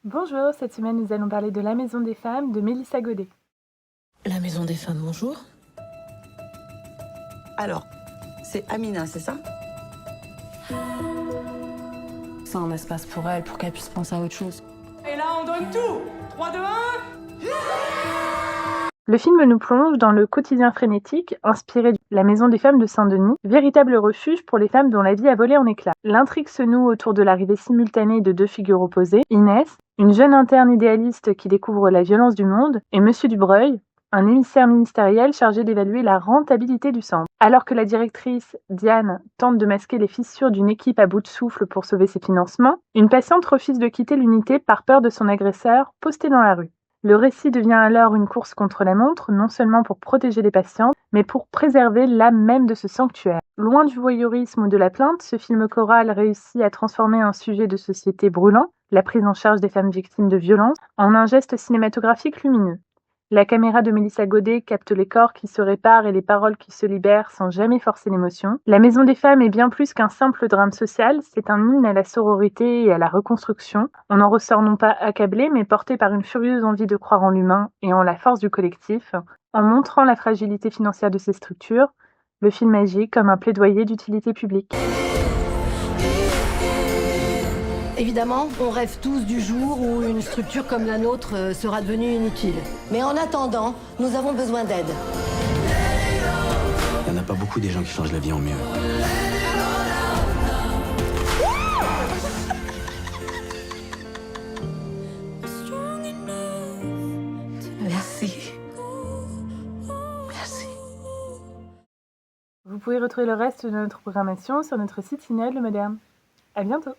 Bonjour, cette semaine nous allons parler de La Maison des Femmes de Mélissa Godet. La Maison des Femmes, bonjour. Alors, c'est Amina, c'est ça? C'est un espace pour elle, pour qu'elle puisse penser à autre chose. Et là, on donne tout. 3, 2, 1. Le film nous plonge dans le quotidien frénétique inspiré de La Maison des Femmes de Saint-Denis, véritable refuge pour les femmes dont la vie a volé en éclats. L'intrigue se noue autour de l'arrivée simultanée de deux figures opposées, Inès, une jeune interne idéaliste qui découvre la violence du monde, et Monsieur Dubreuil, un émissaire ministériel chargé d'évaluer la rentabilité du centre. Alors que la directrice, Diane, tente de masquer les fissures d'une équipe à bout de souffle pour sauver ses financements, une patiente refuse de quitter l'unité par peur de son agresseur, posté dans la rue. Le récit devient alors une course contre la montre, non seulement pour protéger les patientes, mais pour préserver l'âme même de ce sanctuaire. Loin du voyeurisme ou de la plainte, ce film choral réussit à transformer un sujet de société brûlant, la prise en charge des femmes victimes de violences, en un geste cinématographique lumineux. La caméra de Mélissa Godet capte les corps qui se réparent et les paroles qui se libèrent sans jamais forcer l'émotion. La Maison des Femmes est bien plus qu'un simple drame social, c'est un hymne à la sororité et à la reconstruction. On en ressort non pas accablé, mais porté par une furieuse envie de croire en l'humain et en la force du collectif. En montrant la fragilité financière de ces structures, le film agit comme un plaidoyer d'utilité publique. Évidemment, on rêve tous du jour où une structure comme la nôtre sera devenue inutile. Mais en attendant, nous avons besoin d'aide. Il n'y en a pas beaucoup des gens qui changent la vie en mieux. Merci. Merci. Vous pouvez retrouver le reste de notre programmation sur notre site Cinéal Le Moderne. À bientôt!